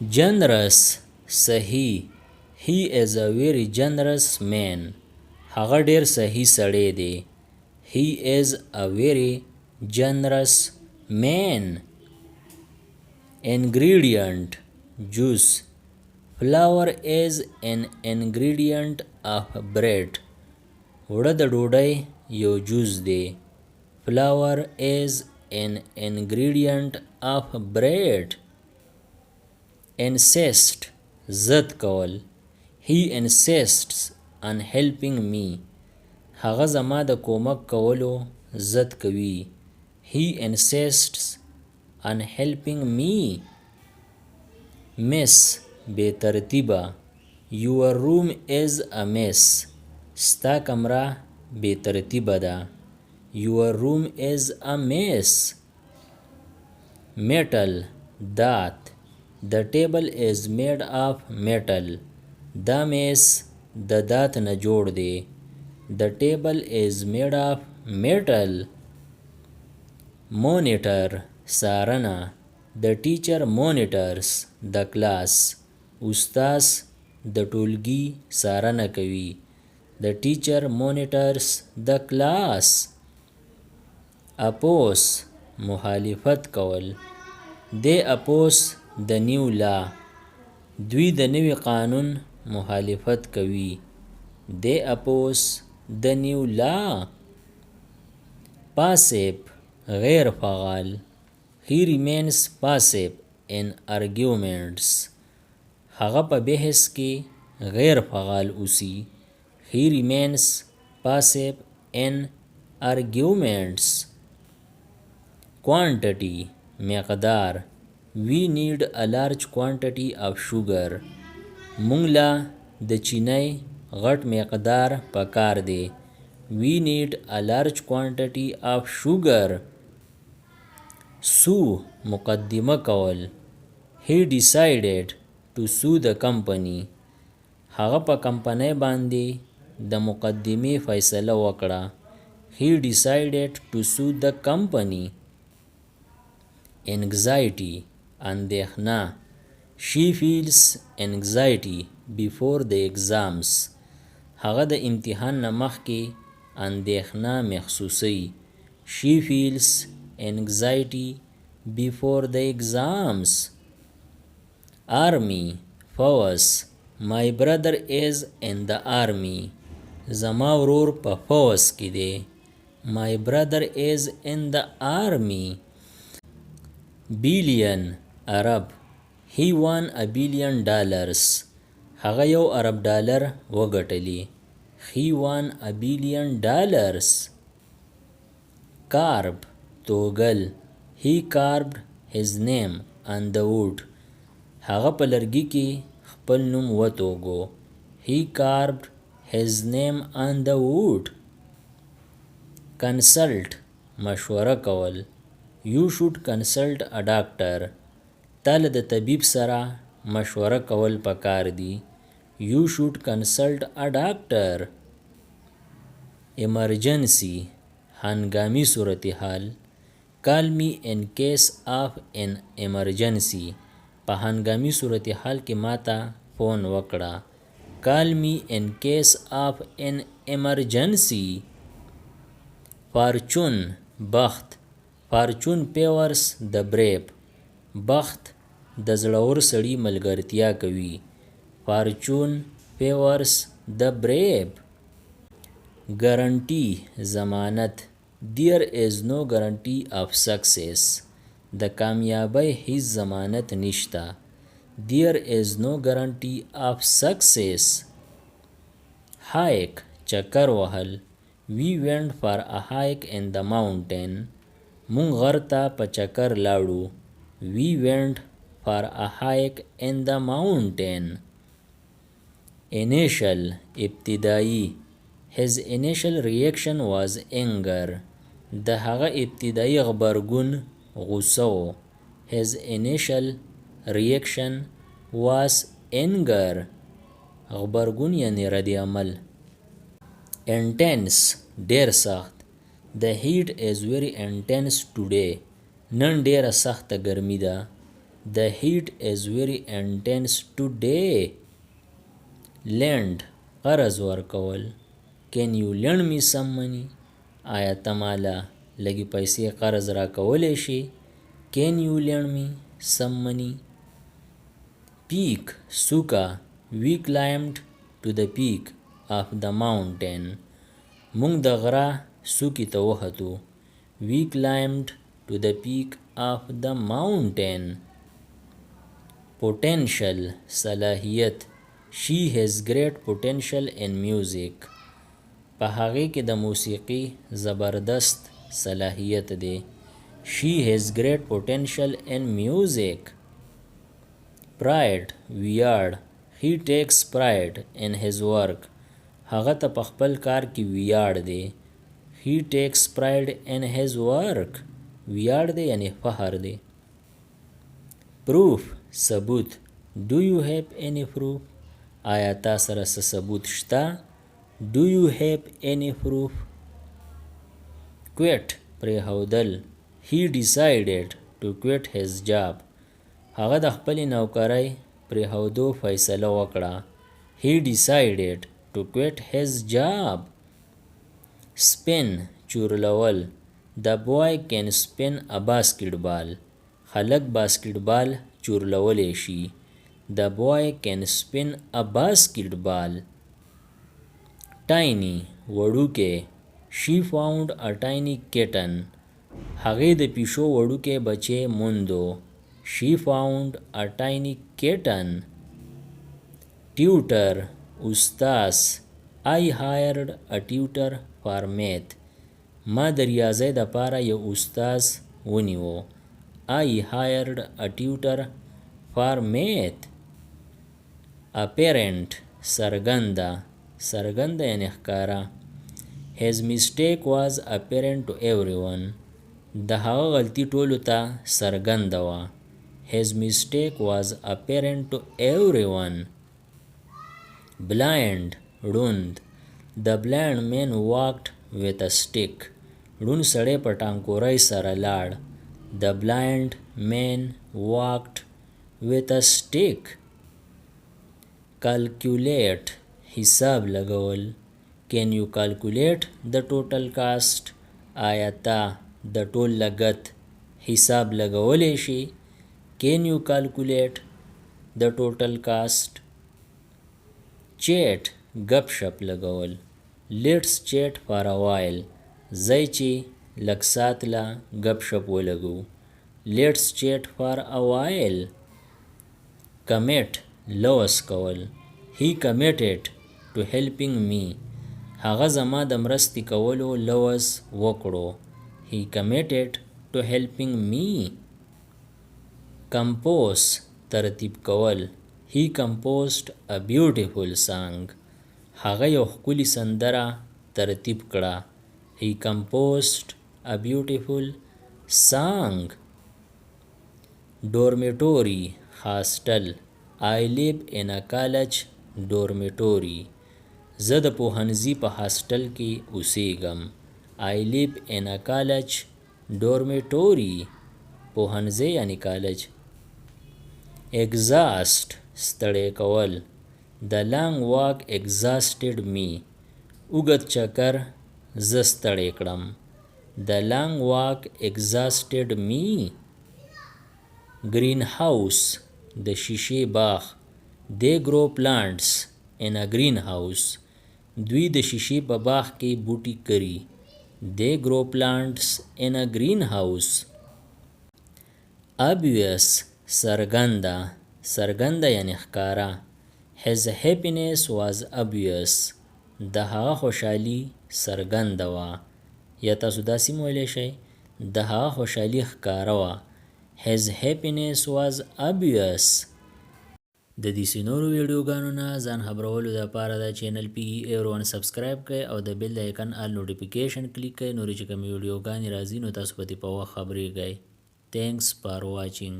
generous صحیح he is a very generous man هغه ډیر صحیح سړی دی he is a very generous man ingredient juice flour is an ingredient of bread وړه د ډوډۍ یو جوز دی flour is an ingredient of bread insist ضد کول he insists on helping me هغه زما د کومک کولو ضد کوي he insists on helping me mess بے ترتیبه your room is a mess ستا کمره بے ترتیبه ده your room is a mess metal دات the table is made of metal دا میز د دات نه جوړ دی the table is made of metal monitor څارنه the teacher monitors the class استاذ د ټولګي څارنه کوي the teacher monitors the class oppose مخالفت کول they oppose the new law دوی د نوي قانون مخالفت کوي they oppose the new law passive غیر فعال he remains passive in arguments هغه په بحث کې غیر فعال اوسي he remains passive in arguments quantity مقدار we need a large quantity of sugar مونږ له د چینی غټ مقدار پکار دی we need a large quantity of sugar sue مقدمه کول he decided to sue the company هغه په کمپنۍ باندې د مقدمې فیصله وکړه he decided to sue the company anxiety اندېښنه she feels anxiety before the exams هغه د امتحان نه مخکې اندېښنه محسوسوي she feels anxiety before the exams army فوز my brother is in the army زما ورور په فوز کې دی my brother is in the army billion عرب he won $1 billion هغه یو ارب ډالر وګټلی he won $1 billion carve توګل he carved his name on the wood هغه په لرګي کې خپل نوم وتوګو he carved his name on the wood consult مشوره کول you should consult a doctor تل د طبیب سره مشوره کول پکار دی you should consult a doctor emergency هنگامی صورتحال call me in case of an emergency په هنگامی صورتحال کې ماته فون وکړه call me in case of an emergency fortune بخت fortune favors the brave بخت د زړور سړي ملګرتیا کوي fortune favors the brave guarantee ضمانت there is no guarantee of success د کامیابی هیڅ ضمانت نشته there is no guarantee of success hike چکر وهل we went for a hike in the mountain مونږ غر ته په چکر لاړو we went for a hike in the mountain initial ابتدائی his initial reaction was anger د هغه ابتدائی غبرګون غوسه و his initial reaction was anger غبرګون یعنی رد عمل intense ډیر سخت the heat is very intense today نن ډیره سخته ګرمي ده The heat is very intense today. Lend قرض ورکول. Can you lend me some money? آیا ته مالا لږې پیسې قرض راکولی شي؟ Can you lend me some money? Peak څوکه. We climbed to the peak of the mountain. موږ د غره څوکې ته وختو. We climbed to the peak of the mountain. Potential صلاحیت. She has great potential in music. په هغې کې د موسیقي زبردست صلاحیت دی. She has great potential in music. Pride ویاړ. He takes pride in his work. هغه ته په خپل کار کې ویاړ دی. He takes pride in his work. ویاړ دی یعنی فخر دی. Proof ثبوت. Do you have any proof? آیا تا سره څه ثبوت شته؟ Do you have any proof? Quit پرېښودل. He decided to quit his job. هغه د خپلې نوکرۍ پرېښودو فیصله وکړه. He decided to quit his job. Spin چورلول. The boy can spin a basketball. خلک باسکټبال چورلولی شي. The boy can spin a basketball. Tiny وړوکی. She found a tiny kitten. هغې د پیشو وړوکی بچی موندو. She found a tiny kitten. Tutor استاذ. I hired a tutor for math. ما د ریاضۍ دپاره یو استاذ ونیو. I hired a tutor for math. Apparent څرګنده. څرګنده یعنی ښکاره. His mistake was apparent to everyone. د هغه غلطي ټولو ته څرګنده وه. His mistake was apparent to everyone. Blind ړوند. The blind man walked with a stick. ړوند سړی په ټانګورۍ سره لاړ. The blind man walked with a stick. Calculate حساب لګول. Can you calculate the total cost? آیا تا د ټول لګت حساب لګولی شي؟ Can you calculate the total cost? Chat گپ شپ لګول. Let's chat for a while. ځئ چې لږ ساعت له گپ شپ ولګو. Let's chat for a while. Commit لوس کول. He committed to helping me. هغه زما د مرستې کولو لوس وکړو. He committed to helping me. Compose ترتیب کول. He composed a beautiful song. هغه یو ښکلي سندره ترتیب کړه. He composed a beautiful song. Dormitory hostel. I live in a college dormitory. زه د پوهنځي په هاسټل کې اوسیږم. I live in a college dormitory. پوهنځی یعنی کالج. Exhaust ستړی کول. The long walk exhausted me. اوږد چکر زه ستړی کړم. The long walk exhausted me. Greenhouse د شیشې باغ. They grow plants in a greenhouse. دوی د شیشې په باغ کې بوټي کري. They grow plants in a greenhouse. Obvious څرګنده. څرګنده یعنی ښکاره. His happiness was obvious. د هغه خوشحالي څرګنده وه. یا تاسو داسې هم ویلی شئ د هغه خوشحالي ښکاره وه. His happiness was obvious. د دې نورو ویډیوګانو نه ځان خبرولو دپاره د چینل PE سبسکرایب کړئ او د بیل د ایکن آل نوټیفیکیشن کلیک کړئ. نورې چې کومې ویډیوګانې راځي نو تاسو په دې په وخت خبرېږئ. Thanks for watching.